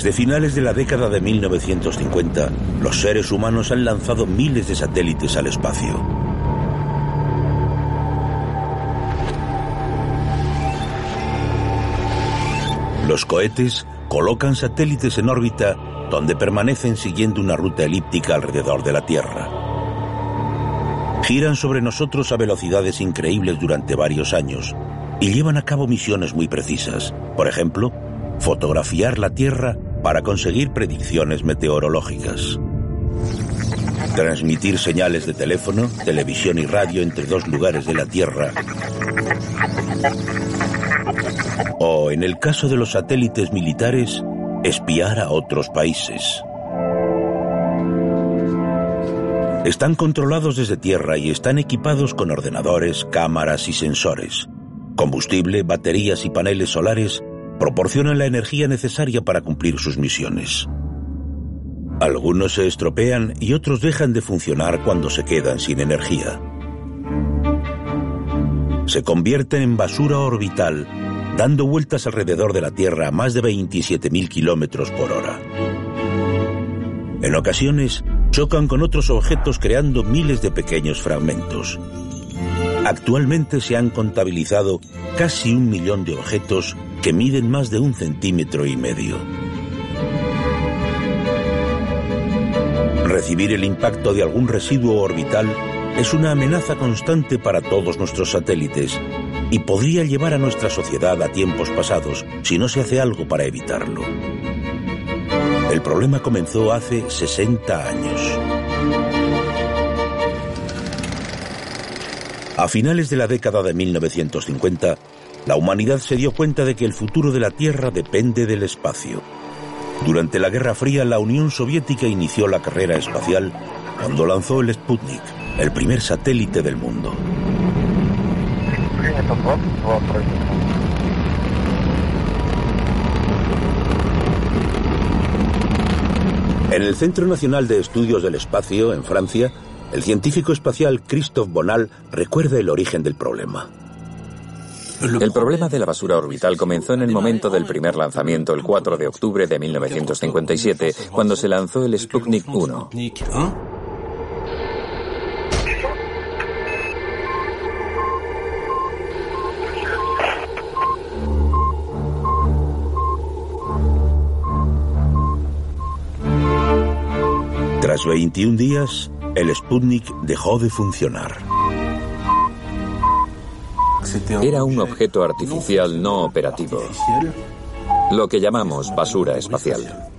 Desde finales de la década de 1950, los seres humanos han lanzado miles de satélites al espacio. Los cohetes colocan satélites en órbita donde permanecen siguiendo una ruta elíptica alrededor de la Tierra. Giran sobre nosotros a velocidades increíbles durante varios años y llevan a cabo misiones muy precisas. Por ejemplo, fotografiar la Tierra para conseguir predicciones meteorológicas. Transmitir señales de teléfono, televisión y radio entre dos lugares de la Tierra. O, en el caso de los satélites militares, espiar a otros países. Están controlados desde tierra y están equipados con ordenadores, cámaras y sensores. Combustible, baterías y paneles solares proporcionan la energía necesaria para cumplir sus misiones. Algunos se estropean y otros dejan de funcionar cuando se quedan sin energía. Se convierten en basura orbital, dando vueltas alrededor de la Tierra a más de 27.000 kilómetros por hora. En ocasiones, chocan con otros objetos creando miles de pequeños fragmentos. Actualmente se han contabilizado casi 1 millón de objetos que miden más de 1,5 centímetros. Recibir el impacto de algún residuo orbital es una amenaza constante para todos nuestros satélites y podría llevar a nuestra sociedad a tiempos pasados si no se hace algo para evitarlo. El problema comenzó hace 60 años. A finales de la década de 1950, la humanidad se dio cuenta de que el futuro de la Tierra depende del espacio. Durante la Guerra Fría, la Unión Soviética inició la carrera espacial cuando lanzó el Sputnik, el primer satélite del mundo. En el Centro Nacional de Estudios del Espacio, en Francia, el científico espacial Christophe Bonal recuerda el origen del problema. El problema de la basura orbital comenzó en el momento del primer lanzamiento, el 4 de octubre de 1957, cuando se lanzó el Sputnik 1. Tras 21 días, el Sputnik dejó de funcionar. Era un objeto artificial no operativo, lo que llamamos basura espacial.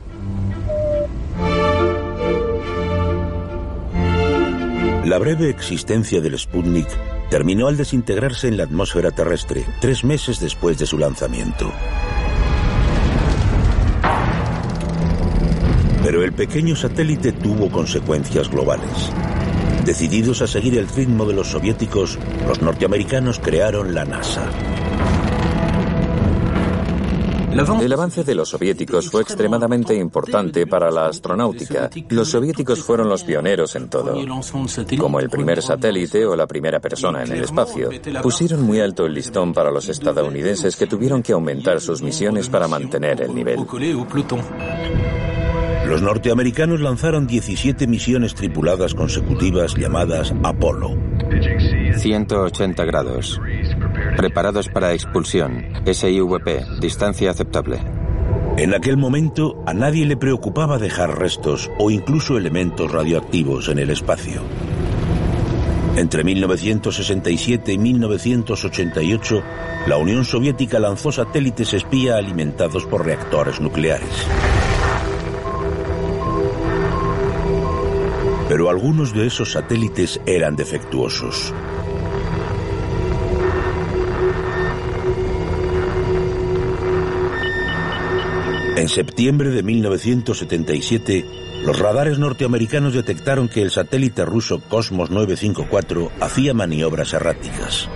La breve existencia del Sputnik terminó al desintegrarse en la atmósfera terrestre 3 meses después de su lanzamiento. Pero el pequeño satélite tuvo consecuencias globales. Decididos a seguir el ritmo de los soviéticos, los norteamericanos crearon la NASA. El avance de los soviéticos fue extremadamente importante para la astronáutica. Los soviéticos fueron los pioneros en todo, como el primer satélite o la primera persona en el espacio. Pusieron muy alto el listón para los estadounidenses, que tuvieron que aumentar sus misiones para mantener el nivel. Los norteamericanos lanzaron 17 misiones tripuladas consecutivas llamadas Apolo. 180 grados. Preparados para expulsión. SIVP. Distancia aceptable. En aquel momento, a nadie le preocupaba dejar restos o incluso elementos radioactivos en el espacio. Entre 1967 y 1988, la Unión Soviética lanzó satélites espía alimentados por reactores nucleares. Pero algunos de esos satélites eran defectuosos. En septiembre de 1977, los radares norteamericanos detectaron que el satélite ruso Cosmos 954 hacía maniobras erráticas.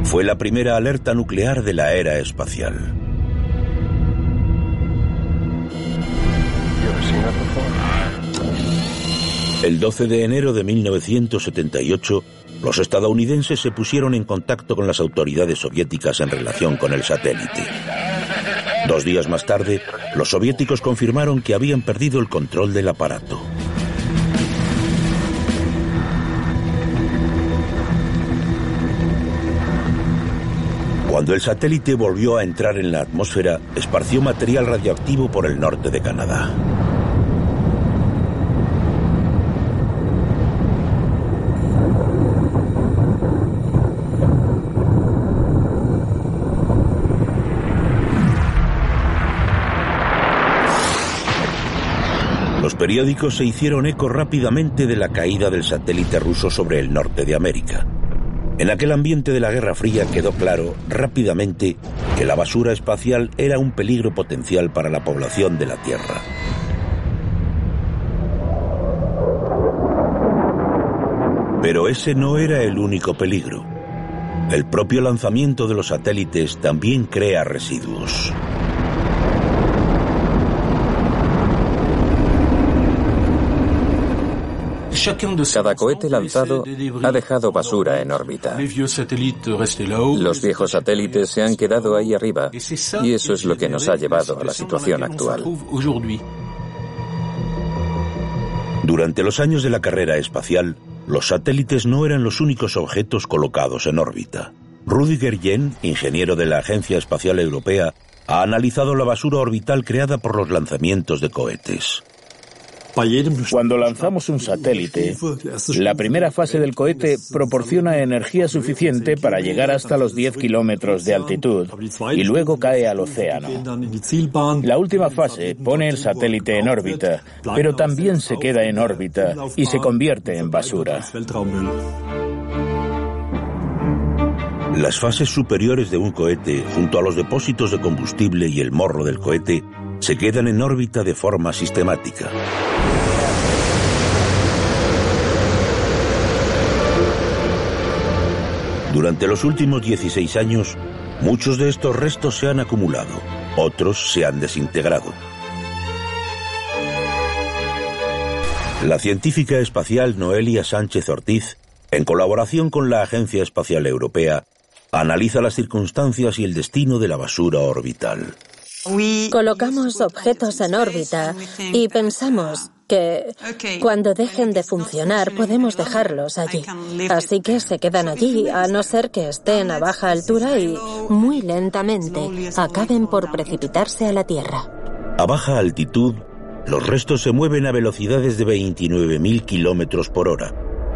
Fue la primera alerta nuclear de la era espacial. El 12 de enero de 1978, los estadounidenses se pusieron en contacto con las autoridades soviéticas en relación con el satélite. 2 días más tarde, los soviéticos confirmaron que habían perdido el control del aparato. Cuando el satélite volvió a entrar en la atmósfera, esparció material radioactivo por el norte de Canadá. Los periódicos se hicieron eco rápidamente de la caída del satélite ruso sobre el norte de América. En aquel ambiente de la Guerra Fría quedó claro rápidamente que la basura espacial era un peligro potencial para la población de la Tierra. Pero ese no era el único peligro. El propio lanzamiento de los satélites también crea residuos. Cada cohete lanzado ha dejado basura en órbita. Los viejos satélites se han quedado ahí arriba, y eso es lo que nos ha llevado a la situación actual. Durante los años de la carrera espacial, los satélites no eran los únicos objetos colocados en órbita. Rüdiger Jen, ingeniero de la Agencia Espacial Europea, ha analizado la basura orbital creada por los lanzamientos de cohetes. Cuando lanzamos un satélite, la primera fase del cohete proporciona energía suficiente para llegar hasta los 10 kilómetros de altitud y luego cae al océano. La última fase pone el satélite en órbita, pero también se queda en órbita y se convierte en basura. Las fases superiores de un cohete, junto a los depósitos de combustible y el morro del cohete, se quedan en órbita de forma sistemática. Durante los últimos 16 años, muchos de estos restos se han acumulado, otros se han desintegrado. La científica espacial Noelia Sánchez Ortiz, en colaboración con la Agencia Espacial Europea, analiza las circunstancias y el destino de la basura orbital. Colocamos objetos en órbita y pensamos que cuando dejen de funcionar podemos dejarlos allí. Así que se quedan allí, a no ser que estén a baja altura y, muy lentamente, acaben por precipitarse a la Tierra. A baja altitud, los restos se mueven a velocidades de 29.000 kilómetros por hora,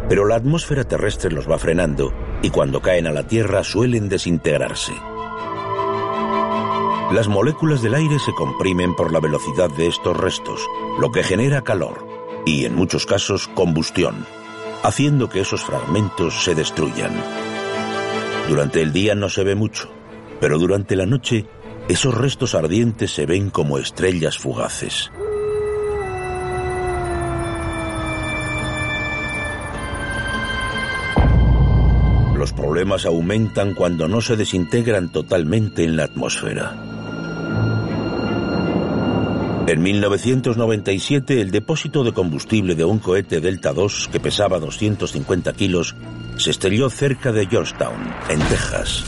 pero la atmósfera terrestre los va frenando y cuando caen a la Tierra suelen desintegrarse. Las moléculas del aire se comprimen por la velocidad de estos restos, lo que genera calor y, en muchos casos, combustión, haciendo que esos fragmentos se destruyan. Durante el día no se ve mucho, pero durante la noche, esos restos ardientes se ven como estrellas fugaces. Los problemas aumentan cuando no se desintegran totalmente en la atmósfera. En 1997, el depósito de combustible de un cohete Delta II, que pesaba 250 kilos, se estrelló cerca de Georgetown, en Texas.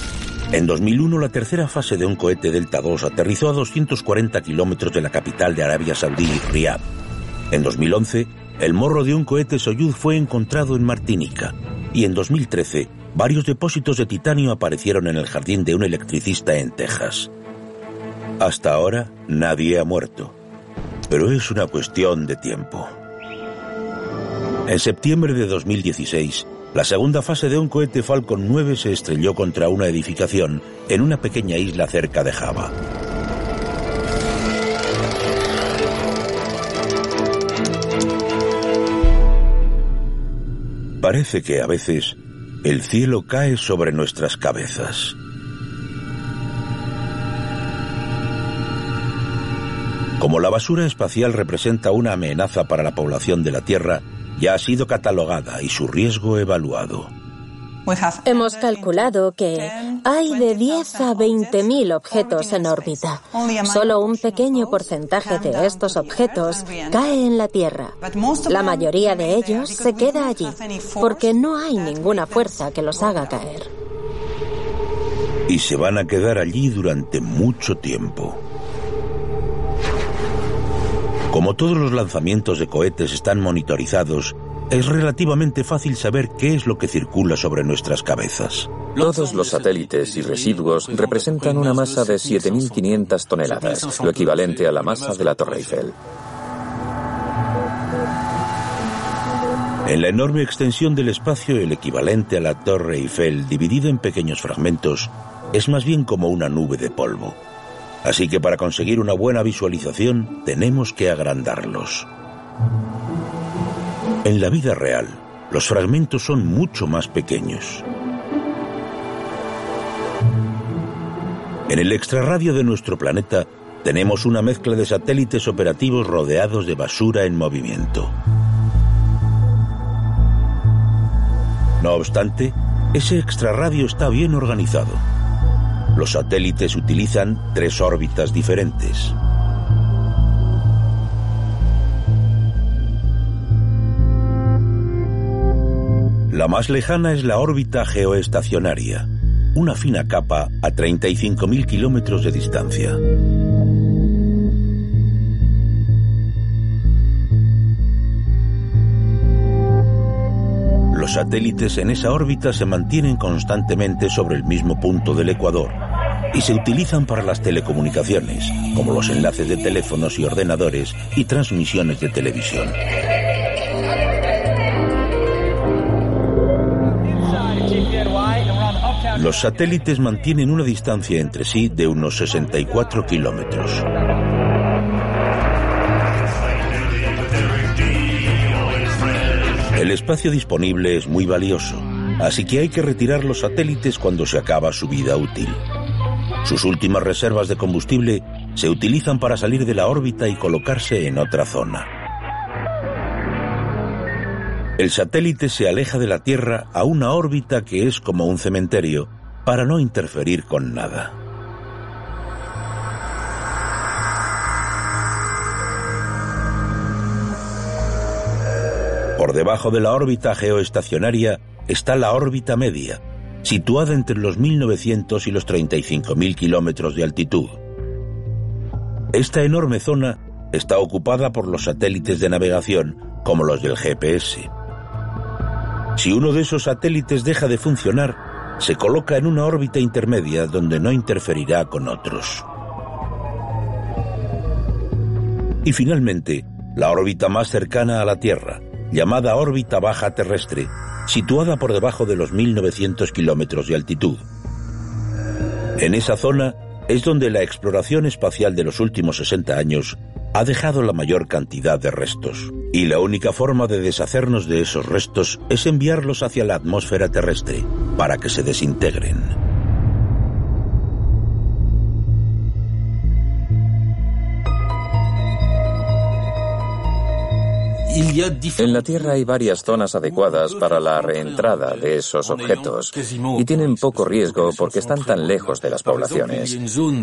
En 2001, la tercera fase de un cohete Delta II aterrizó a 240 kilómetros de la capital de Arabia Saudí, Riad. En 2011, el morro de un cohete Soyuz fue encontrado en Martinica. Y en 2013, varios depósitos de titanio aparecieron en el jardín de un electricista en Texas. Hasta ahora, nadie ha muerto. Pero es una cuestión de tiempo. En septiembre de 2016, la segunda fase de un cohete Falcon 9 se estrelló contra una edificación en una pequeña isla cerca de Java. Parece que a veces el cielo cae sobre nuestras cabezas. Como la basura espacial representa una amenaza para la población de la Tierra, ya ha sido catalogada y su riesgo evaluado. Hemos calculado que hay de 10 a 20.000 objetos en órbita. Solo un pequeño porcentaje de estos objetos cae en la Tierra. La mayoría de ellos se queda allí, porque no hay ninguna fuerza que los haga caer. Y se van a quedar allí durante mucho tiempo. Como todos los lanzamientos de cohetes están monitorizados, es relativamente fácil saber qué es lo que circula sobre nuestras cabezas. Todos los satélites y residuos representan una masa de 7.500 toneladas, lo equivalente a la masa de la Torre Eiffel. En la enorme extensión del espacio, el equivalente a la Torre Eiffel, dividido en pequeños fragmentos, es más bien como una nube de polvo. Así que para conseguir una buena visualización, tenemos que agrandarlos. En la vida real, los fragmentos son mucho más pequeños. En el extrarradio de nuestro planeta, tenemos una mezcla de satélites operativos rodeados de basura en movimiento. No obstante, ese extrarradio está bien organizado. Los satélites utilizan 3 órbitas diferentes. La más lejana es la órbita geoestacionaria, una fina capa a 35.000 kilómetros de distancia. Los satélites en esa órbita se mantienen constantemente sobre el mismo punto del ecuador y se utilizan para las telecomunicaciones, como los enlaces de teléfonos y ordenadores y transmisiones de televisión. Los satélites mantienen una distancia entre sí de unos 64 kilómetros. El espacio disponible es muy valioso, así que hay que retirar los satélites cuando se acaba su vida útil. Sus últimas reservas de combustible se utilizan para salir de la órbita y colocarse en otra zona. El satélite se aleja de la Tierra a una órbita que es como un cementerio para no interferir con nada. Por debajo de la órbita geoestacionaria está la órbita media, situada entre los 1.900 y los 35.000 kilómetros de altitud. Esta enorme zona está ocupada por los satélites de navegación, como los del GPS. Si uno de esos satélites deja de funcionar, se coloca en una órbita intermedia donde no interferirá con otros. Y finalmente, la órbita más cercana a la Tierra, llamada órbita baja terrestre, situada por debajo de los 1.900 kilómetros de altitud. En esa zona es donde la exploración espacial de los últimos 60 años ha dejado la mayor cantidad de restos, y la única forma de deshacernos de esos restos es enviarlos hacia la atmósfera terrestre para que se desintegren. En la Tierra hay varias zonas adecuadas para la reentrada de esos objetos y tienen poco riesgo porque están tan lejos de las poblaciones.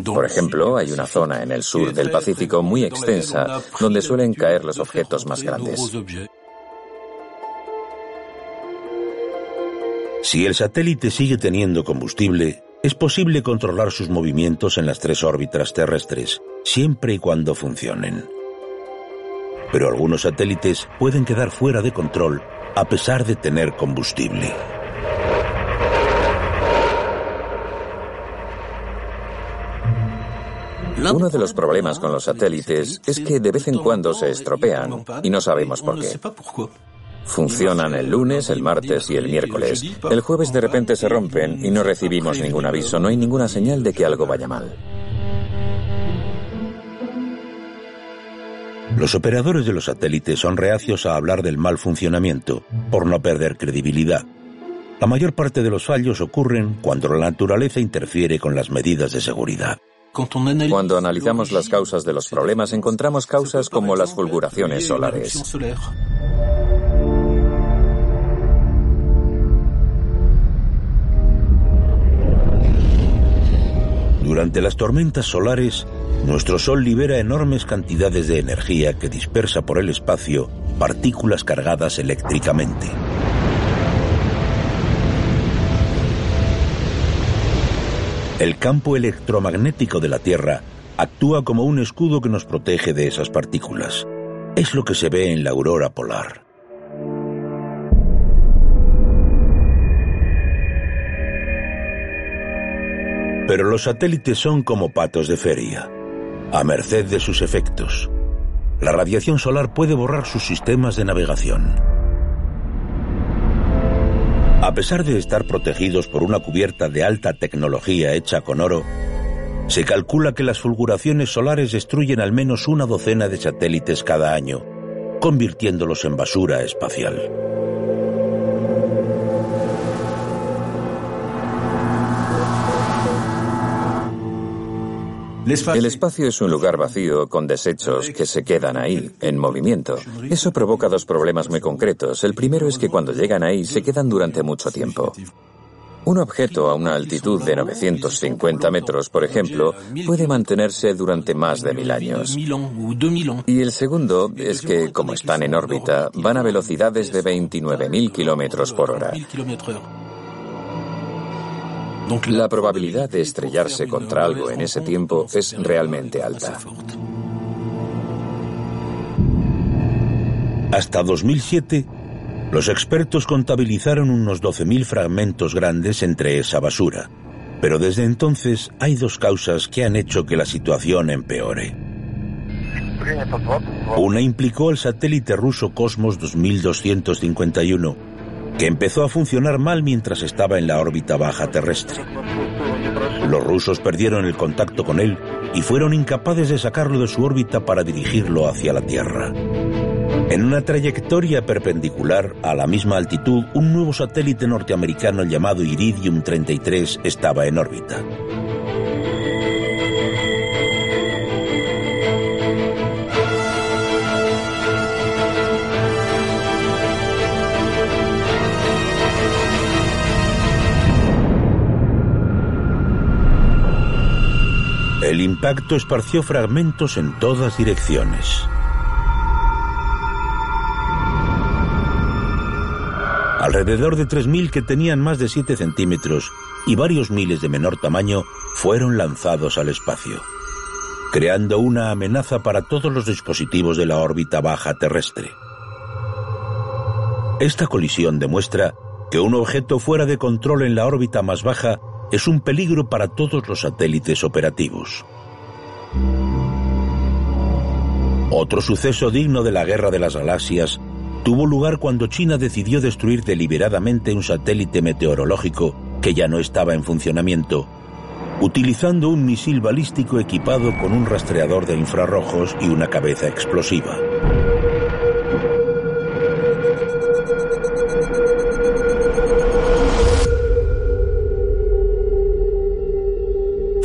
Por ejemplo, hay una zona en el sur del Pacífico muy extensa donde suelen caer los objetos más grandes. Si el satélite sigue teniendo combustible, es posible controlar sus movimientos en las 3 órbitas terrestres, siempre y cuando funcionen. Pero algunos satélites pueden quedar fuera de control a pesar de tener combustible. Uno de los problemas con los satélites es que de vez en cuando se estropean y no sabemos por qué. Funcionan el lunes, el martes y el miércoles. El jueves de repente se rompen y no recibimos ningún aviso, no hay ninguna señal de que algo vaya mal. Los operadores de los satélites son reacios a hablar del mal funcionamiento, por no perder credibilidad. La mayor parte de los fallos ocurren cuando la naturaleza interfiere con las medidas de seguridad. Cuando analizamos las causas de los problemas, encontramos causas como las fulguraciones solares. Durante las tormentas solares, nuestro Sol libera enormes cantidades de energía que dispersa por el espacio partículas cargadas eléctricamente. El campo electromagnético de la Tierra actúa como un escudo que nos protege de esas partículas. Es lo que se ve en la aurora polar. Pero los satélites son como patos de feria, a merced de sus efectos. La radiación solar puede borrar sus sistemas de navegación. A pesar de estar protegidos por una cubierta de alta tecnología hecha con oro, se calcula que las fulguraciones solares destruyen al menos una docena de satélites cada año, convirtiéndolos en basura espacial. El espacio es un lugar vacío con desechos que se quedan ahí, en movimiento. Eso provoca dos problemas muy concretos. El primero es que cuando llegan ahí se quedan durante mucho tiempo. Un objeto a una altitud de 950 metros, por ejemplo, puede mantenerse durante más de 1000 años. Y el segundo es que, como están en órbita, van a velocidades de 29.000 kilómetros por hora. La probabilidad de estrellarse contra algo en ese tiempo es realmente alta. Hasta 2007, los expertos contabilizaron unos 12.000 fragmentos grandes entre esa basura. Pero desde entonces hay dos causas que han hecho que la situación empeore. Una implicó el satélite ruso Cosmos 2251, que empezó a funcionar mal mientras estaba en la órbita baja terrestre. Los rusos perdieron el contacto con él y fueron incapaces de sacarlo de su órbita para dirigirlo hacia la Tierra. En una trayectoria perpendicular a la misma altitud, un nuevo satélite norteamericano llamado Iridium 33 estaba en órbita. El impacto esparció fragmentos en todas direcciones. Alrededor de 3.000 que tenían más de 7 centímetros y varios miles de menor tamaño fueron lanzados al espacio, creando una amenaza para todos los dispositivos de la órbita baja terrestre. Esta colisión demuestra que un objeto fuera de control en la órbita más baja es un peligro para todos los satélites operativos. Otro suceso digno de la Guerra de las Galaxias tuvo lugar cuando China decidió destruir deliberadamente un satélite meteorológico que ya no estaba en funcionamiento, utilizando un misil balístico equipado con un rastreador de infrarrojos y una cabeza explosiva.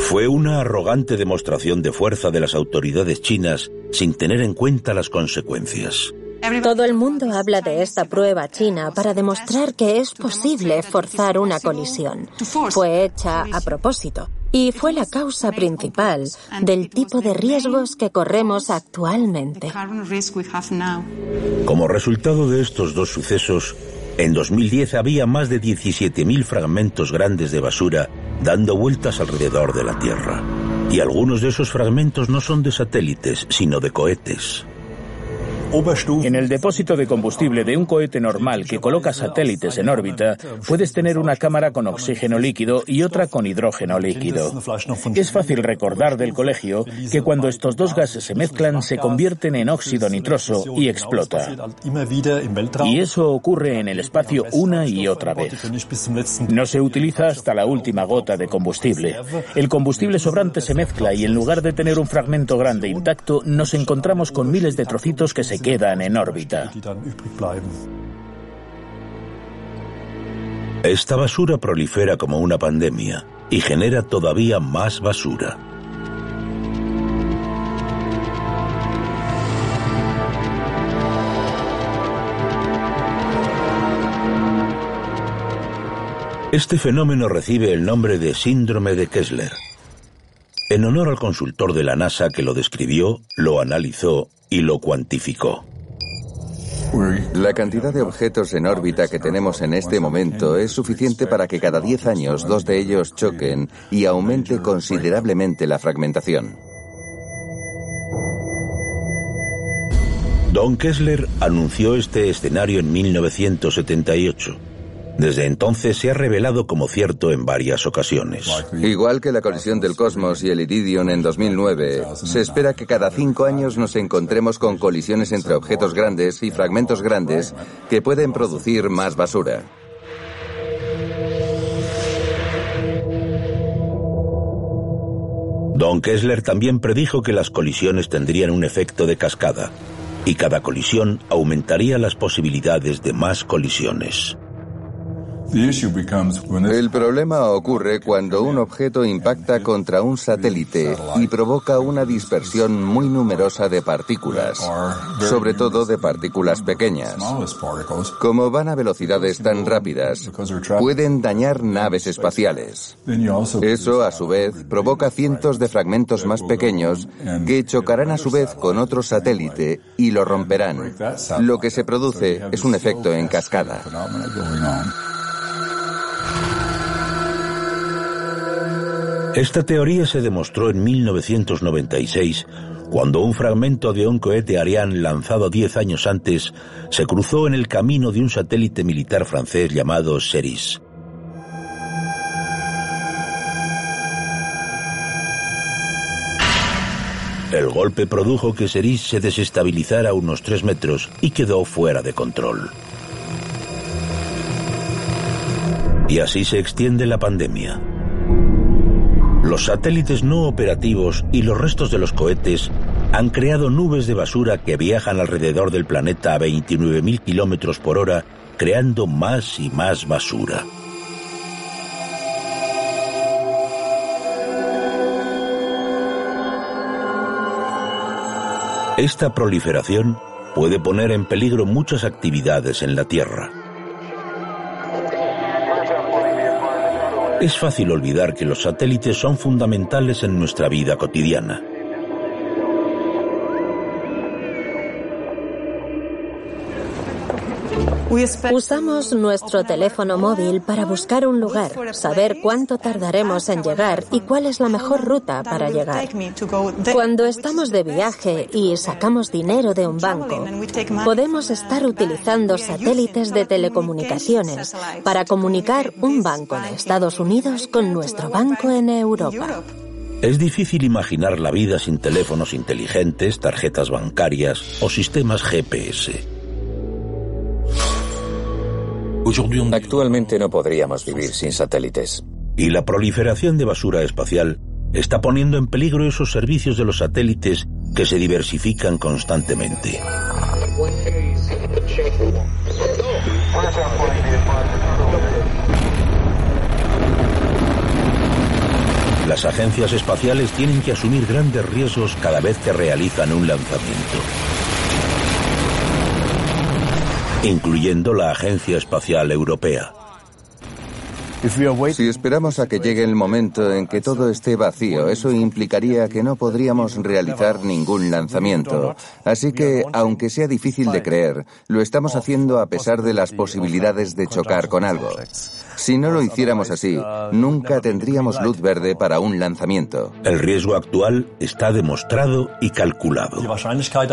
Fue una arrogante demostración de fuerza de las autoridades chinas sin tener en cuenta las consecuencias. Todo el mundo habla de esta prueba china para demostrar que es posible forzar una colisión. Fue hecha a propósito y fue la causa principal del tipo de riesgos que corremos actualmente. Como resultado de estos dos sucesos, en 2010 había más de 17.000 fragmentos grandes de basura dando vueltas alrededor de la Tierra. Y algunos de esos fragmentos no son de satélites, sino de cohetes. En el depósito de combustible de un cohete normal que coloca satélites en órbita, puedes tener una cámara con oxígeno líquido y otra con hidrógeno líquido. Es fácil recordar del colegio que cuando estos dos gases se mezclan se convierten en óxido nitroso y explota. Y eso ocurre en el espacio una y otra vez. No se utiliza hasta la última gota de combustible. El combustible sobrante se mezcla y en lugar de tener un fragmento grande intacto, nos encontramos con miles de trocitos que se quedan en órbita. Esta basura prolifera como una pandemia y genera todavía más basura. Este fenómeno recibe el nombre de síndrome de Kessler. en honor al consultor de la NASA que lo describió, lo analizó y lo cuantificó. La cantidad de objetos en órbita que tenemos en este momento es suficiente para que cada 10 años 2 de ellos choquen y aumente considerablemente la fragmentación. Don Kessler anunció este escenario en 1978. Desde entonces se ha revelado como cierto en varias ocasiones. Igual que la colisión del Cosmos y el Iridium en 2009, se espera que cada 5 años nos encontremos con colisiones entre objetos grandes y fragmentos grandes que pueden producir más basura. Don Kessler también predijo que las colisiones tendrían un efecto de cascada, y cada colisión aumentaría las posibilidades de más colisiones. El problema ocurre cuando un objeto impacta contra un satélite y provoca una dispersión muy numerosa de partículas, sobre todo de partículas pequeñas. Como van a velocidades tan rápidas, pueden dañar naves espaciales. Eso, a su vez, provoca cientos de fragmentos más pequeños que chocarán a su vez con otro satélite y lo romperán. Lo que se produce es un efecto en cascada. Esta teoría se demostró en 1996, cuando un fragmento de un cohete Ariane lanzado 10 años antes se cruzó en el camino de un satélite militar francés llamado CERIS. El golpe produjo que CERIS se desestabilizara a unos 3 metros y quedó fuera de control. Y así se extiende la pandemia. Los satélites no operativos y los restos de los cohetes han creado nubes de basura que viajan alrededor del planeta a 29.000 kilómetros por hora, creando más y más basura. Esta proliferación puede poner en peligro muchas actividades en la Tierra. Es fácil olvidar que los satélites son fundamentales en nuestra vida cotidiana. Usamos nuestro teléfono móvil para buscar un lugar, saber cuánto tardaremos en llegar y cuál es la mejor ruta para llegar. Cuando estamos de viaje y sacamos dinero de un banco, podemos estar utilizando satélites de telecomunicaciones para comunicar un banco de Estados Unidos con nuestro banco en Europa. Es difícil imaginar la vida sin teléfonos inteligentes, tarjetas bancarias o sistemas GPS. Actualmente no podríamos vivir sin satélites. Y la proliferación de basura espacial está poniendo en peligro esos servicios de los satélites que se diversifican constantemente. Las agencias espaciales tienen que asumir grandes riesgos cada vez que realizan un lanzamiento, incluyendo la Agencia Espacial Europea. Si esperamos a que llegue el momento en que todo esté vacío, eso implicaría que no podríamos realizar ningún lanzamiento. Así que, aunque sea difícil de creer, lo estamos haciendo a pesar de las posibilidades de chocar con algo. Si no lo hiciéramos así, nunca tendríamos luz verde para un lanzamiento. El riesgo actual está demostrado y calculado.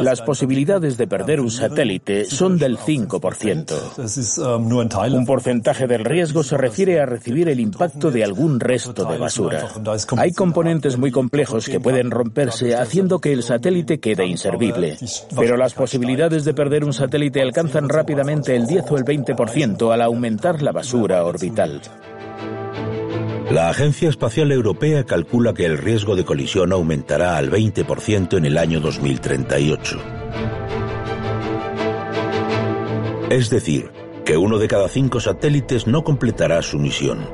Las posibilidades de perder un satélite son del 5%. Un porcentaje del riesgo se refiere a recibir el impacto de algún resto de basura. Hay componentes muy complejos que pueden romperse, haciendo que el satélite quede inservible. Pero las posibilidades de perder un satélite alcanzan rápidamente el 10 o el 20% al aumentar la basura orbital. La Agencia Espacial Europea calcula que el riesgo de colisión aumentará al 20% en el año 2038. Es decir, que 1 de cada 5 satélites no completará su misión.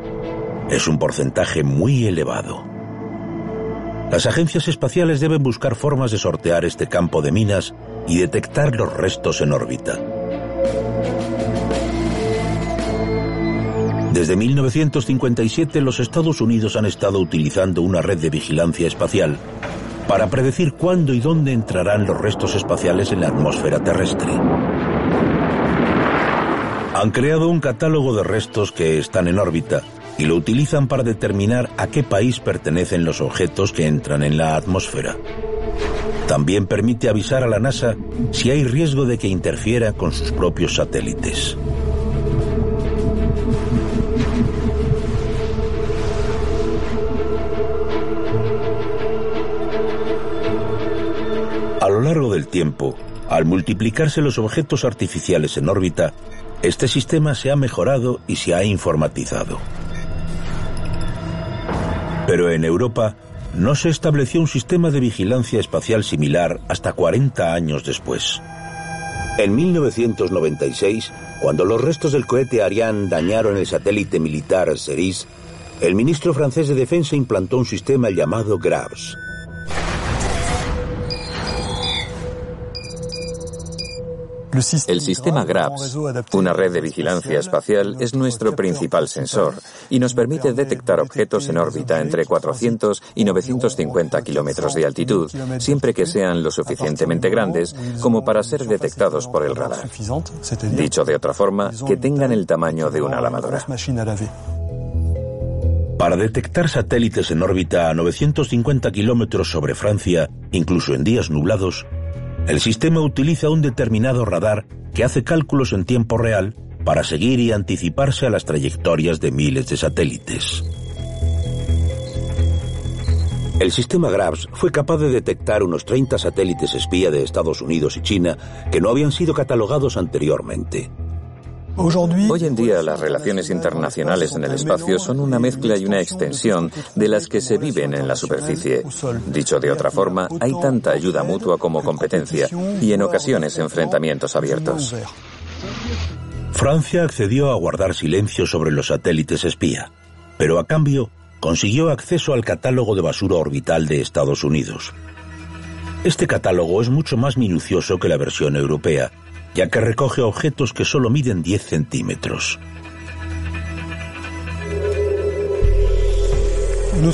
Es un porcentaje muy elevado. Las agencias espaciales deben buscar formas de sortear este campo de minas y detectar los restos en órbita. Desde 1957 los Estados Unidos han estado utilizando una red de vigilancia espacial para predecir cuándo y dónde entrarán los restos espaciales en la atmósfera terrestre. Han creado un catálogo de restos que están en órbita y lo utilizan para determinar a qué país pertenecen los objetos que entran en la atmósfera. También permite avisar a la NASA si hay riesgo de que interfiera con sus propios satélites. A lo largo del tiempo, al multiplicarse los objetos artificiales en órbita, este sistema se ha mejorado y se ha informatizado. Pero en Europa no se estableció un sistema de vigilancia espacial similar hasta 40 años después. En 1996, cuando los restos del cohete Ariane dañaron el satélite militar Ceres, el ministro francés de Defensa implantó un sistema llamado Graves. El sistema Graves, una red de vigilancia espacial, es nuestro principal sensor y nos permite detectar objetos en órbita entre 400 y 950 kilómetros de altitud, siempre que sean lo suficientemente grandes como para ser detectados por el radar. Dicho de otra forma, que tengan el tamaño de una lavadora. Para detectar satélites en órbita a 950 kilómetros sobre Francia, incluso en días nublados, el sistema utiliza un determinado radar que hace cálculos en tiempo real para seguir y anticiparse a las trayectorias de miles de satélites. El sistema Graves fue capaz de detectar unos 30 satélites espía de Estados Unidos y China que no habían sido catalogados anteriormente. Hoy en día las relaciones internacionales en el espacio son una mezcla y una extensión de las que se viven en la superficie. Dicho de otra forma, hay tanta ayuda mutua como competencia y en ocasiones enfrentamientos abiertos. Francia accedió a guardar silencio sobre los satélites espía, pero a cambio consiguió acceso al catálogo de basura orbital de Estados Unidos. Este catálogo es mucho más minucioso que la versión europea, ya que recoge objetos que solo miden 10 centímetros.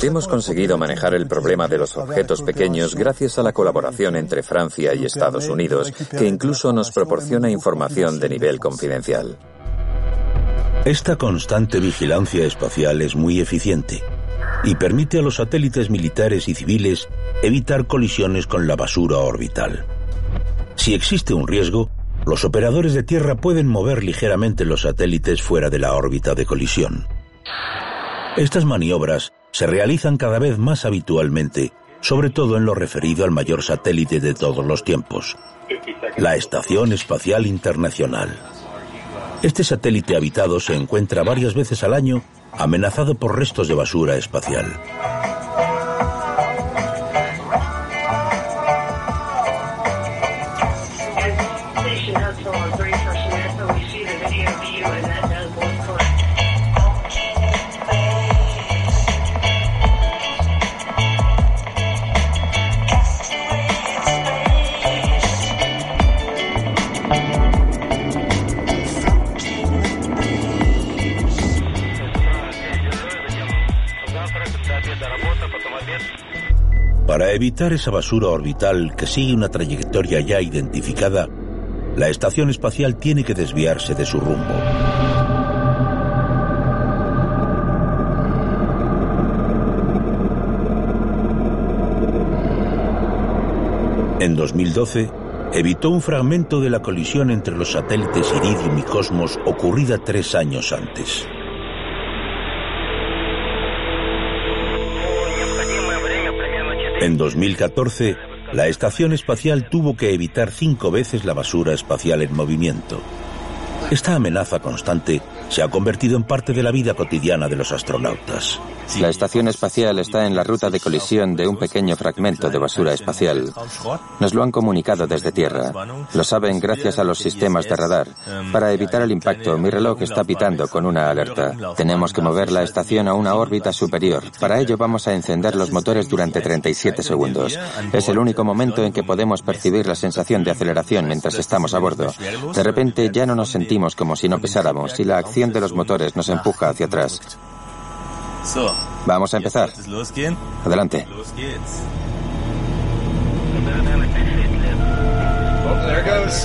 Hemos conseguido manejar el problema de los objetos pequeños gracias a la colaboración entre Francia y Estados Unidos, que incluso nos proporciona información de nivel confidencial. Esta constante vigilancia espacial es muy eficiente y permite a los satélites militares y civiles evitar colisiones con la basura orbital. Si existe un riesgo, los operadores de tierra pueden mover ligeramente los satélites fuera de la órbita de colisión. Estas maniobras se realizan cada vez más habitualmente, sobre todo en lo referido al mayor satélite de todos los tiempos, la Estación Espacial Internacional. Este satélite habitado se encuentra varias veces al año amenazado por restos de basura espacial. Para evitar esa basura orbital que sigue una trayectoria ya identificada, la estación espacial tiene que desviarse de su rumbo. En 2012, evitó un fragmento de la colisión entre los satélites Iridium y Cosmos ocurrida 3 años antes. En 2014, la estación espacial tuvo que evitar 5 veces la basura espacial en movimiento. Esta amenaza constante se ha convertido en parte de la vida cotidiana de los astronautas. La estación espacial está en la ruta de colisión de un pequeño fragmento de basura espacial. Nos lo han comunicado desde Tierra. Lo saben gracias a los sistemas de radar. Para evitar el impacto, mi reloj está pitando con una alerta. Tenemos que mover la estación a una órbita superior. Para ello vamos a encender los motores durante 37 segundos. Es el único momento en que podemos percibir la sensación de aceleración mientras estamos a bordo. De repente ya no nos sentimos como si no pesáramos y la acción vibración de los motores nos empuja hacia atrás. Vamos a empezar. Adelante.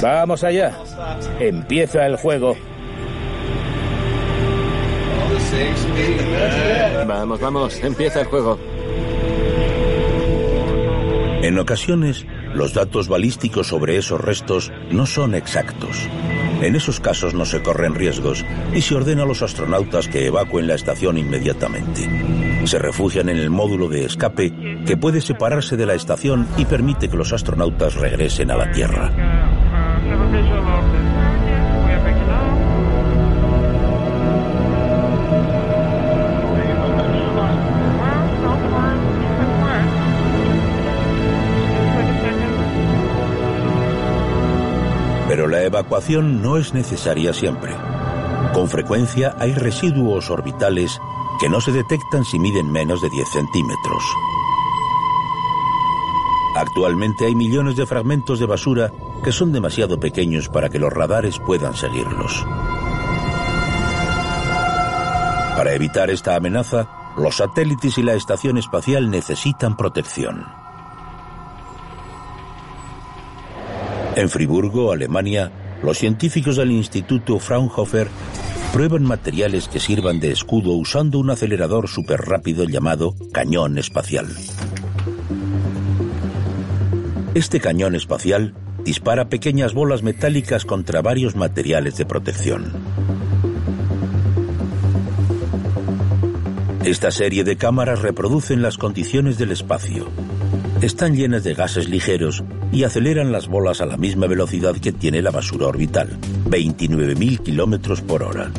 Vamos allá. Empieza el juego. Vamos, empieza el juego. En ocasiones, los datos balísticos sobre esos restos no son exactos. En esos casos no se corren riesgos y se ordena a los astronautas que evacúen la estación inmediatamente. Se refugian en el módulo de escape que puede separarse de la estación y permite que los astronautas regresen a la Tierra. Pero la evacuación no es necesaria siempre. Con frecuencia hay residuos orbitales que no se detectan si miden menos de 10 centímetros. Actualmente hay millones de fragmentos de basura que son demasiado pequeños para que los radares puedan seguirlos. Para evitar esta amenaza, los satélites y la estación espacial necesitan protección. En Friburgo, Alemania, los científicos del Instituto Fraunhofer prueban materiales que sirvan de escudo usando un acelerador superrápido llamado cañón espacial. Este cañón espacial dispara pequeñas bolas metálicas contra varios materiales de protección. Esta serie de cámaras reproducen las condiciones del espacio. Están llenas de gases ligeros y aceleran las bolas a la misma velocidad que tiene la basura orbital, 29.000 kilómetros por hora.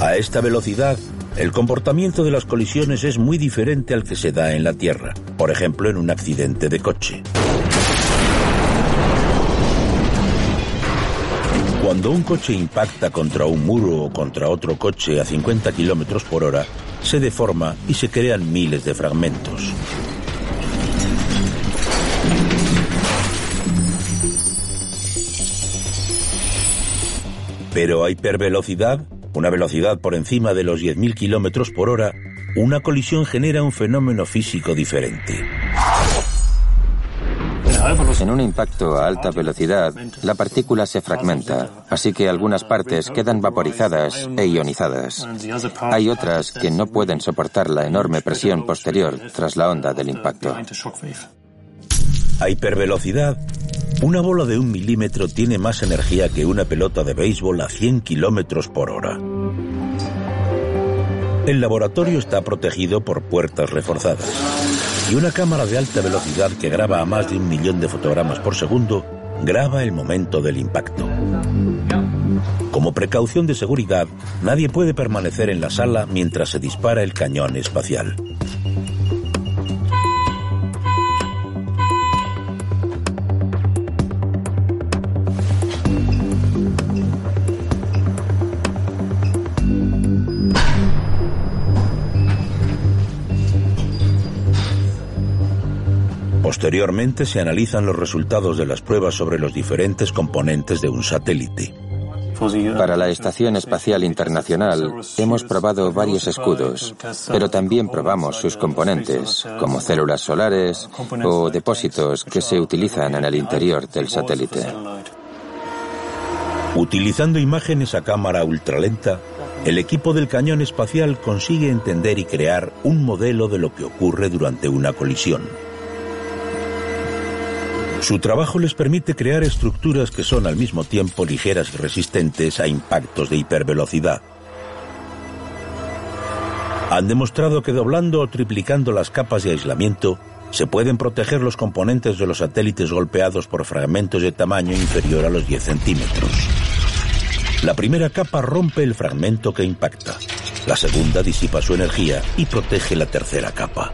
A esta velocidad, el comportamiento de las colisiones es muy diferente al que se da en la Tierra, por ejemplo en un accidente de coche. Cuando un coche impacta contra un muro o contra otro coche a 50 kilómetros por hora, se deforma y se crean miles de fragmentos. Pero a hipervelocidad, una velocidad por encima de los 10.000 kilómetros por hora, una colisión genera un fenómeno físico diferente. En un impacto a alta velocidad, la partícula se fragmenta, así que algunas partes quedan vaporizadas e ionizadas. Hay otras que no pueden soportar la enorme presión posterior tras la onda del impacto. A hipervelocidad, una bola de 1 milímetro tiene más energía que una pelota de béisbol a 100 kilómetros por hora. El laboratorio está protegido por puertas reforzadas y una cámara de alta velocidad que graba a más de 1 millón de fotogramas por segundo graba el momento del impacto. Como precaución de seguridad, nadie puede permanecer en la sala mientras se dispara el cañón espacial. Posteriormente se analizan los resultados de las pruebas sobre los diferentes componentes de un satélite. Para la Estación Espacial Internacional hemos probado varios escudos, pero también probamos sus componentes, como células solares o depósitos que se utilizan en el interior del satélite. Utilizando imágenes a cámara ultralenta, el equipo del cañón espacial consigue entender y crear un modelo de lo que ocurre durante una colisión. Su trabajo les permite crear estructuras que son al mismo tiempo ligeras y resistentes a impactos de hipervelocidad. Han demostrado que doblando o triplicando las capas de aislamiento se pueden proteger los componentes de los satélites golpeados por fragmentos de tamaño inferior a los 10 centímetros. La primera capa rompe el fragmento que impacta. La segunda disipa su energía y protege la tercera capa.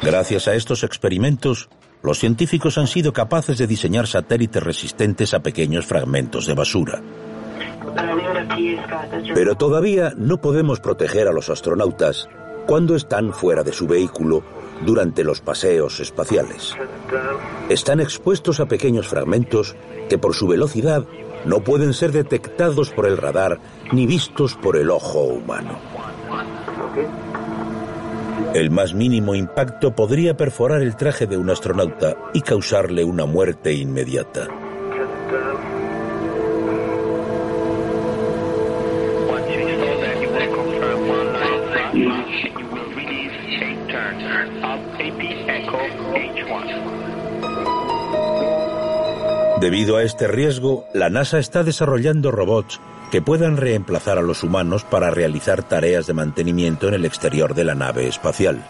Gracias a estos experimentos, los científicos han sido capaces de diseñar satélites resistentes a pequeños fragmentos de basura. Pero todavía no podemos proteger a los astronautas cuando están fuera de su vehículo durante los paseos espaciales. Están expuestos a pequeños fragmentos que por su velocidad no pueden ser detectados por el radar ni vistos por el ojo humano. El más mínimo impacto podría perforar el traje de un astronauta y causarle una muerte inmediata. Debido a este riesgo, la NASA está desarrollando robots que puedan reemplazar a los humanos para realizar tareas de mantenimiento en el exterior de la nave espacial.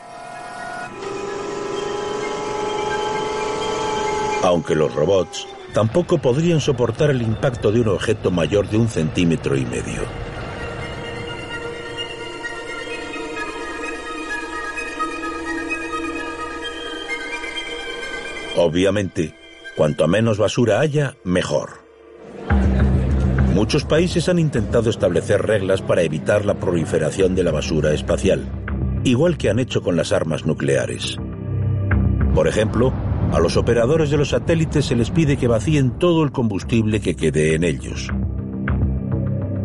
Aunque los robots tampoco podrían soportar el impacto de un objeto mayor de 1,5 centímetros. Obviamente, cuanto menos basura haya, mejor. Muchos países han intentado establecer reglas para evitar la proliferación de la basura espacial, igual que han hecho con las armas nucleares. Por ejemplo, a los operadores de los satélites se les pide que vacíen todo el combustible que quede en ellos.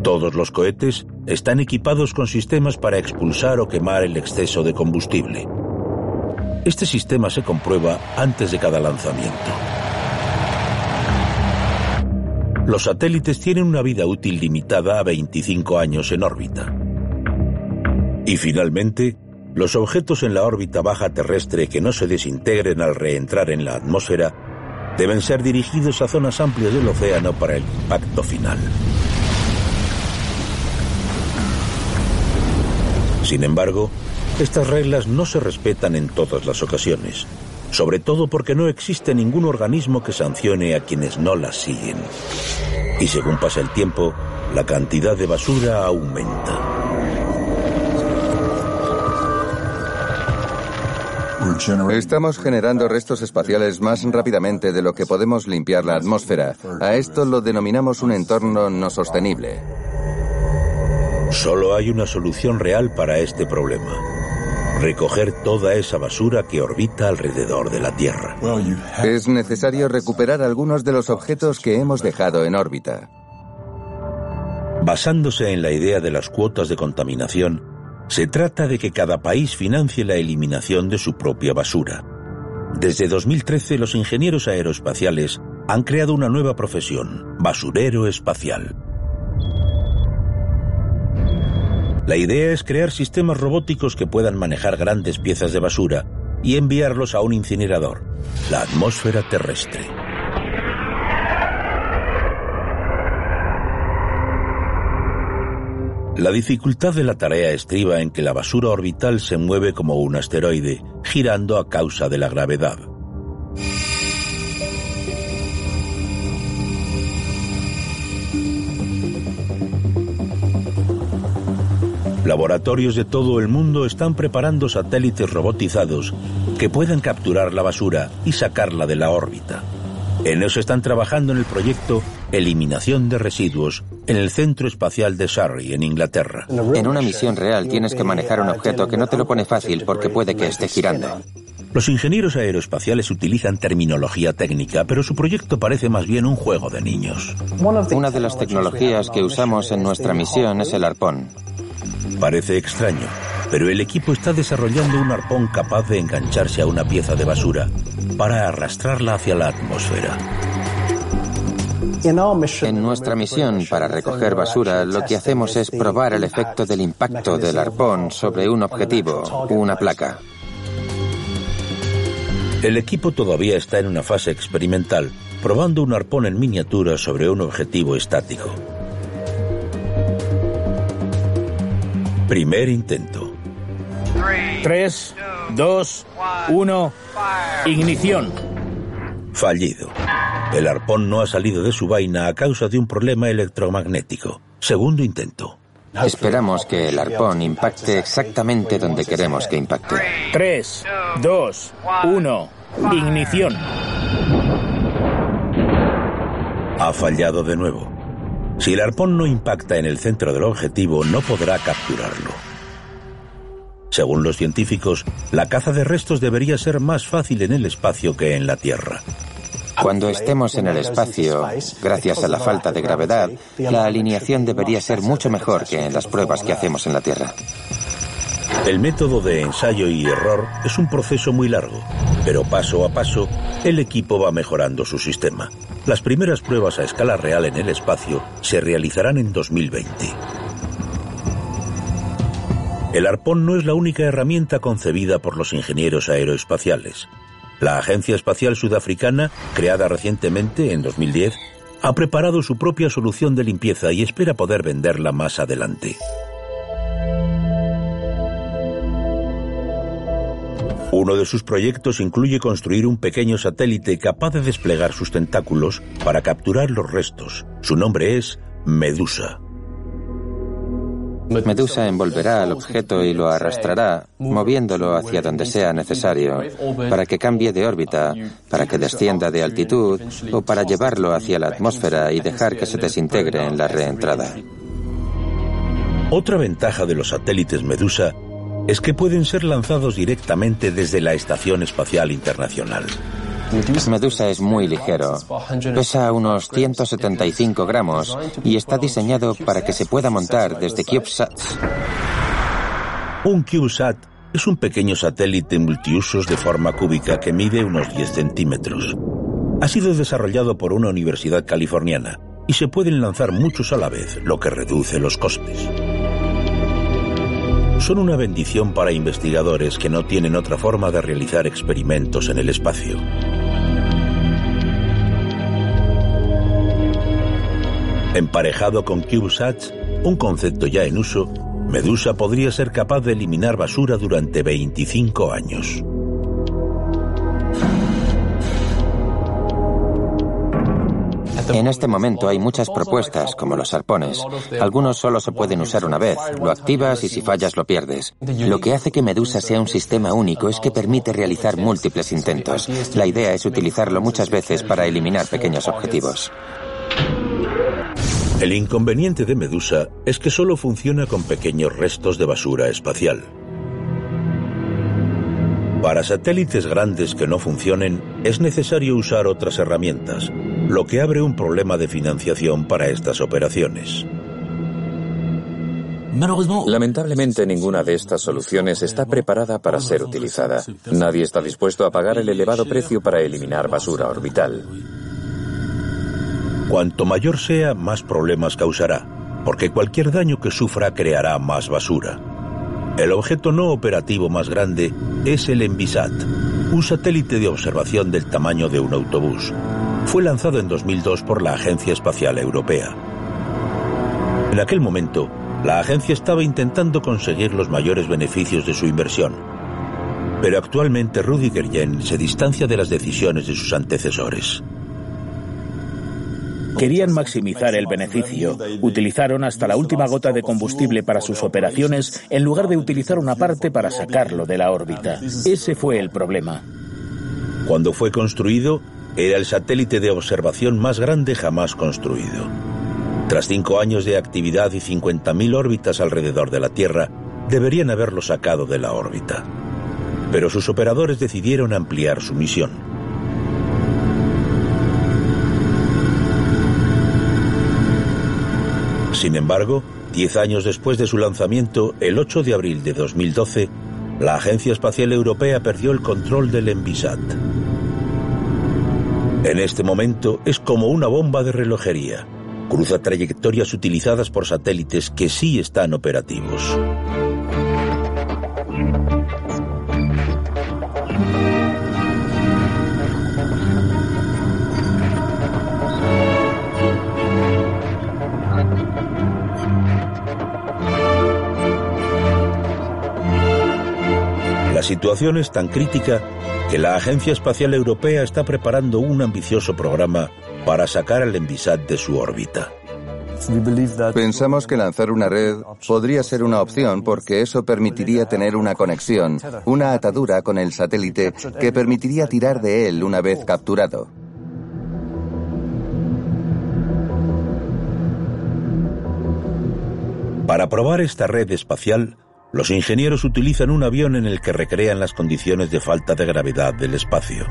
Todos los cohetes están equipados con sistemas para expulsar o quemar el exceso de combustible. Este sistema se comprueba antes de cada lanzamiento. Los satélites tienen una vida útil limitada a 25 años en órbita. Y finalmente, los objetos en la órbita baja terrestre que no se desintegren al reentrar en la atmósfera deben ser dirigidos a zonas amplias del océano para el impacto final. Sin embargo, estas reglas no se respetan en todas las ocasiones, sobre todo porque no existe ningún organismo que sancione a quienes no las siguen. Y según pasa el tiempo, la cantidad de basura aumenta. Estamos generando restos espaciales más rápidamente de lo que podemos limpiar la atmósfera. A esto lo denominamos un entorno no sostenible. Solo hay una solución real para este problema: recoger toda esa basura que orbita alrededor de la Tierra. Es necesario recuperar algunos de los objetos que hemos dejado en órbita. Basándose en la idea de las cuotas de contaminación, se trata de que cada país financie la eliminación de su propia basura. Desde 2013, los ingenieros aeroespaciales han creado una nueva profesión: basurero espacial. La idea es crear sistemas robóticos que puedan manejar grandes piezas de basura y enviarlos a un incinerador, la atmósfera terrestre. La dificultad de la tarea estriba en que la basura orbital se mueve como un asteroide, girando a causa de la gravedad. Laboratorios de todo el mundo están preparando satélites robotizados que puedan capturar la basura y sacarla de la órbita. En eso están trabajando en el proyecto Eliminación de Residuos en el Centro Espacial de Surrey, en Inglaterra. En una misión real tienes que manejar un objeto que no te lo pone fácil porque puede que esté girando. Los ingenieros aeroespaciales utilizan terminología técnica, pero su proyecto parece más bien un juego de niños. Una de las tecnologías que usamos en nuestra misión es el arpón. Parece extraño, pero el equipo está desarrollando un arpón capaz de engancharse a una pieza de basura para arrastrarla hacia la atmósfera. En nuestra misión para recoger basura, lo que hacemos es probar el efecto del impacto del arpón sobre un objetivo, una placa. El equipo todavía está en una fase experimental, probando un arpón en miniatura sobre un objetivo estático. Primer intento. 3, 2, 1, ignición. Fallido. El arpón no ha salido de su vaina a causa de un problema electromagnético. Segundo intento. Esperamos que el arpón impacte exactamente donde queremos que impacte. 3, 2, 1, ignición. Ha fallado de nuevo. Si el arpón no impacta en el centro del objetivo, no podrá capturarlo. Según los científicos, la caza de restos debería ser más fácil en el espacio que en la Tierra. Cuando estemos en el espacio, gracias a la falta de gravedad, la alineación debería ser mucho mejor que en las pruebas que hacemos en la Tierra. El método de ensayo y error es un proceso muy largo, pero paso a paso, el equipo va mejorando su sistema. Las primeras pruebas a escala real en el espacio se realizarán en 2020. El arpón no es la única herramienta concebida por los ingenieros aeroespaciales. La Agencia Espacial Sudafricana, creada recientemente, en 2010, ha preparado su propia solución de limpieza y espera poder venderla más adelante. Uno de sus proyectos incluye construir un pequeño satélite capaz de desplegar sus tentáculos para capturar los restos. Su nombre es Medusa. Medusa envolverá al objeto y lo arrastrará, moviéndolo hacia donde sea necesario, para que cambie de órbita, para que descienda de altitud o para llevarlo hacia la atmósfera y dejar que se desintegre en la reentrada. Otra ventaja de los satélites Medusa es que pueden ser lanzados directamente desde la Estación Espacial Internacional. Medusa es muy ligero, pesa unos 175 gramos y está diseñado para que se pueda montar desde CubeSats. Un CubeSat es un pequeño satélite multiusos de forma cúbica que mide unos 10 centímetros. Ha sido desarrollado por una universidad californiana y se pueden lanzar muchos a la vez, lo que reduce los costes. Son una bendición para investigadores que no tienen otra forma de realizar experimentos en el espacio. Emparejado con CubeSats, un concepto ya en uso, Medusa podría ser capaz de eliminar basura durante 25 años. En este momento hay muchas propuestas, como los arpones. Algunos solo se pueden usar una vez, lo activas y si fallas lo pierdes. Lo que hace que Medusa sea un sistema único es que permite realizar múltiples intentos. La idea es utilizarlo muchas veces para eliminar pequeños objetivos. El inconveniente de Medusa es que solo funciona con pequeños restos de basura espacial. Para satélites grandes que no funcionen, es necesario usar otras herramientas, lo que abre un problema de financiación para estas operaciones. Lamentablemente, ninguna de estas soluciones está preparada para ser utilizada. Nadie está dispuesto a pagar el elevado precio para eliminar basura orbital. Cuanto mayor sea, más problemas causará, porque cualquier daño que sufra creará más basura. El objeto no operativo más grande es el Envisat, un satélite de observación del tamaño de un autobús. Fue lanzado en 2002 por la Agencia Espacial Europea. En aquel momento, la agencia estaba intentando conseguir los mayores beneficios de su inversión. Pero actualmente Rudi Gergen se distancia de las decisiones de sus antecesores. Querían maximizar el beneficio. Utilizaron hasta la última gota de combustible para sus operaciones en lugar de utilizar una parte para sacarlo de la órbita. Ese fue el problema. Cuando fue construido, era el satélite de observación más grande jamás construido. Tras 5 años de actividad y 50.000 órbitas alrededor de la Tierra, deberían haberlo sacado de la órbita. Pero sus operadores decidieron ampliar su misión. Sin embargo, 10 años después de su lanzamiento, el 8 de abril de 2012, la Agencia Espacial Europea perdió el control del Envisat. En este momento es como una bomba de relojería. Cruza trayectorias utilizadas por satélites que sí están operativos. La situación es tan crítica que la Agencia Espacial Europea está preparando un ambicioso programa para sacar al Envisat de su órbita. Pensamos que lanzar una red podría ser una opción porque eso permitiría tener una conexión, una atadura con el satélite que permitiría tirar de él una vez capturado. Para probar esta red espacial, los ingenieros utilizan un avión en el que recrean las condiciones de falta de gravedad del espacio.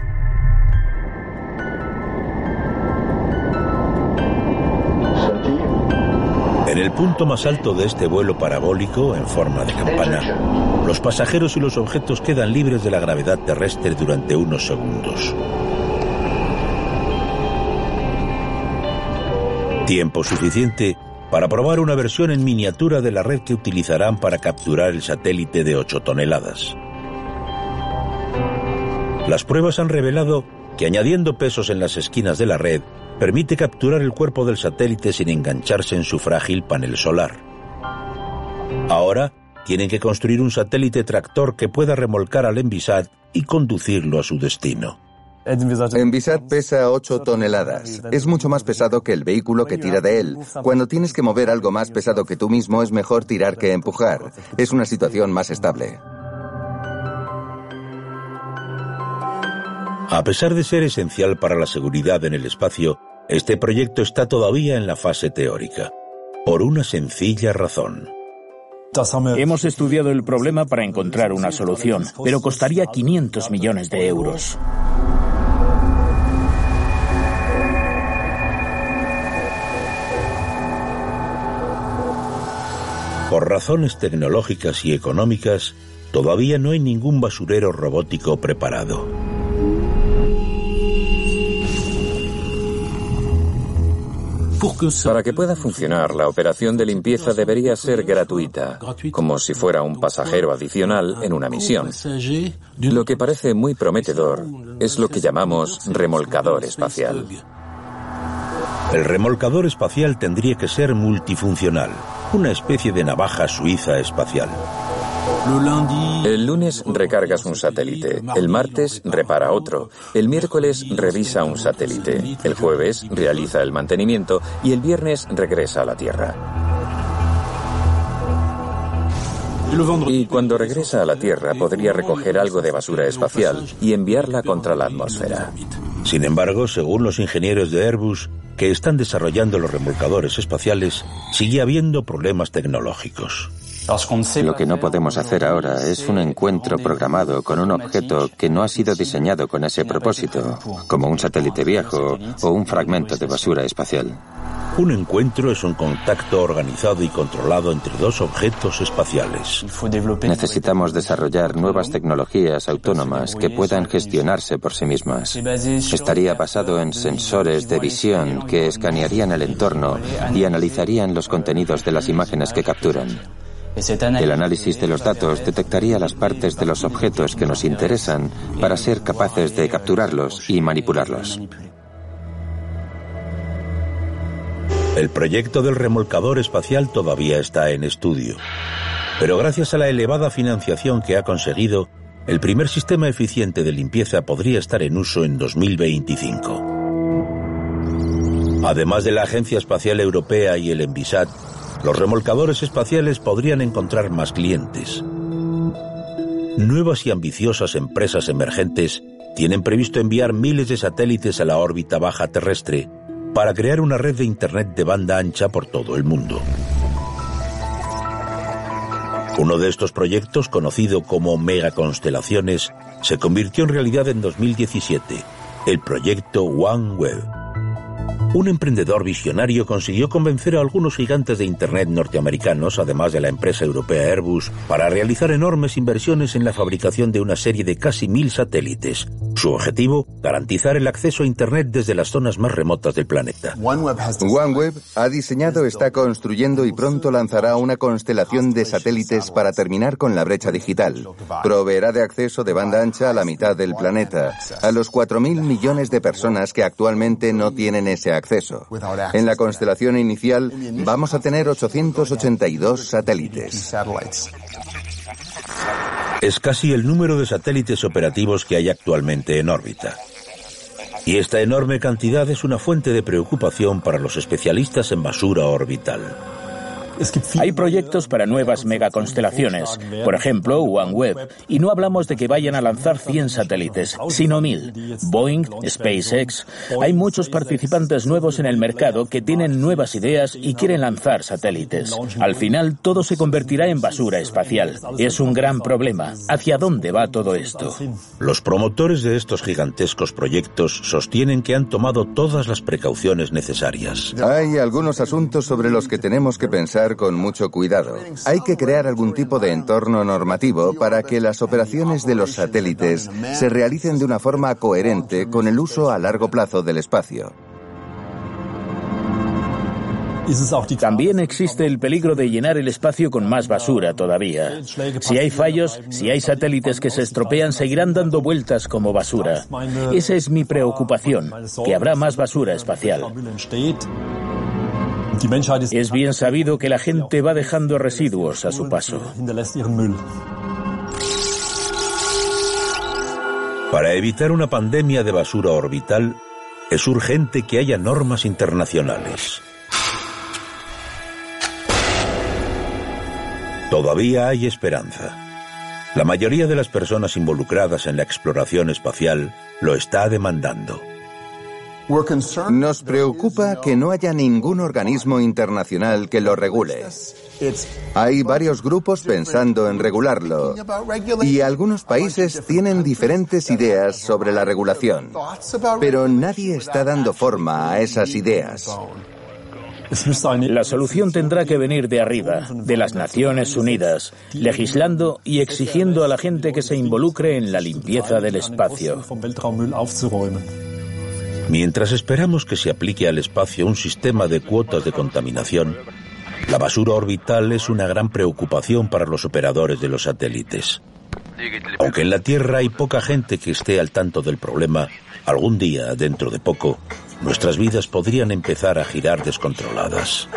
En el punto más alto de este vuelo parabólico, en forma de campana, los pasajeros y los objetos quedan libres de la gravedad terrestre durante unos segundos. Tiempo suficiente para probar una versión en miniatura de la red que utilizarán para capturar el satélite de 8 toneladas. Las pruebas han revelado que añadiendo pesos en las esquinas de la red permite capturar el cuerpo del satélite sin engancharse en su frágil panel solar. Ahora tienen que construir un satélite tractor que pueda remolcar al Envisat y conducirlo a su destino. Envisat pesa 8 toneladas. Es mucho más pesado que el vehículo que tira de él. Cuando tienes que mover algo más pesado que tú mismo, es mejor tirar que empujar. Es una situación más estable. A pesar de ser esencial para la seguridad en el espacio, este proyecto está todavía en la fase teórica, por una sencilla razón. Hemos estudiado el problema para encontrar una solución, pero costaría 500 millones de euros. Por razones tecnológicas y económicas, todavía no hay ningún basurero robótico preparado. Para que pueda funcionar, la operación de limpieza debería ser gratuita, como si fuera un pasajero adicional en una misión. Lo que parece muy prometedor es lo que llamamos remolcador espacial. El remolcador espacial tendría que ser multifuncional, una especie de navaja suiza espacial. El lunes recargas un satélite, el martes repara otro, el miércoles revisa un satélite, el jueves realiza el mantenimiento y el viernes regresa a la Tierra. Y cuando regresa a la Tierra podría recoger algo de basura espacial y enviarla contra la atmósfera. Sin embargo, según los ingenieros de Airbus, que están desarrollando los remolcadores espaciales, sigue habiendo problemas tecnológicos. Lo que no podemos hacer ahora es un encuentro programado con un objeto que no ha sido diseñado con ese propósito, como un satélite viejo o un fragmento de basura espacial. Un encuentro es un contacto organizado y controlado entre dos objetos espaciales. Necesitamos desarrollar nuevas tecnologías autónomas que puedan gestionarse por sí mismas. Estaría basado en sensores de visión que escanearían el entorno y analizarían los contenidos de las imágenes que capturan. El análisis de los datos detectaría las partes de los objetos que nos interesan para ser capaces de capturarlos y manipularlos. El proyecto del remolcador espacial todavía está en estudio, pero gracias a la elevada financiación que ha conseguido, el primer sistema eficiente de limpieza podría estar en uso en 2025. Además de la Agencia Espacial Europea y el Envisat, los remolcadores espaciales podrían encontrar más clientes. Nuevas y ambiciosas empresas emergentes tienen previsto enviar miles de satélites a la órbita baja terrestre para crear una red de Internet de banda ancha por todo el mundo. Uno de estos proyectos, conocido como megaconstelaciones, se convirtió en realidad en 2017, el proyecto OneWeb. Un emprendedor visionario consiguió convencer a algunos gigantes de Internet norteamericanos, además de la empresa europea Airbus, para realizar enormes inversiones en la fabricación de una serie de casi 1000 satélites. Su objetivo, garantizar el acceso a Internet desde las zonas más remotas del planeta. OneWeb ha diseñado, está construyendo y pronto lanzará una constelación de satélites para terminar con la brecha digital. Proveerá de acceso de banda ancha a la mitad del planeta, a los 4.000 millones de personas que actualmente no tienen ese acceso. En la constelación inicial vamos a tener 882 satélites. Es casi el número de satélites operativos que hay actualmente en órbita. Y esta enorme cantidad es una fuente de preocupación para los especialistas en basura orbital. Hay proyectos para nuevas megaconstelaciones, por ejemplo, OneWeb, y no hablamos de que vayan a lanzar 100 satélites, sino 1000. Boeing, SpaceX. Hay muchos participantes nuevos en el mercado que tienen nuevas ideas y quieren lanzar satélites. Al final, todo se convertirá en basura espacial. Es un gran problema. ¿Hacia dónde va todo esto? Los promotores de estos gigantescos proyectos sostienen que han tomado todas las precauciones necesarias. Hay algunos asuntos sobre los que tenemos que pensar con mucho cuidado. Hay que crear algún tipo de entorno normativo para que las operaciones de los satélites se realicen de una forma coherente con el uso a largo plazo del espacio. También existe el peligro de llenar el espacio con más basura todavía. Si hay fallos, si hay satélites que se estropean, seguirán dando vueltas como basura. Esa es mi preocupación, que habrá más basura espacial. Es bien sabido que la gente va dejando residuos a su paso. Para evitar una pandemia de basura orbital, es urgente que haya normas internacionales. Todavía hay esperanza. La mayoría de las personas involucradas en la exploración espacial lo está demandando. Nos preocupa que no haya ningún organismo internacional que lo regule. Hay varios grupos pensando en regularlo y algunos países tienen diferentes ideas sobre la regulación, pero nadie está dando forma a esas ideas. La solución tendrá que venir de arriba, de las Naciones Unidas, legislando y exigiendo a la gente que se involucre en la limpieza del espacio. Mientras esperamos que se aplique al espacio un sistema de cuotas de contaminación, la basura orbital es una gran preocupación para los operadores de los satélites. Aunque en la Tierra hay poca gente que esté al tanto del problema, algún día, dentro de poco, nuestras vidas podrían empezar a girar descontroladas.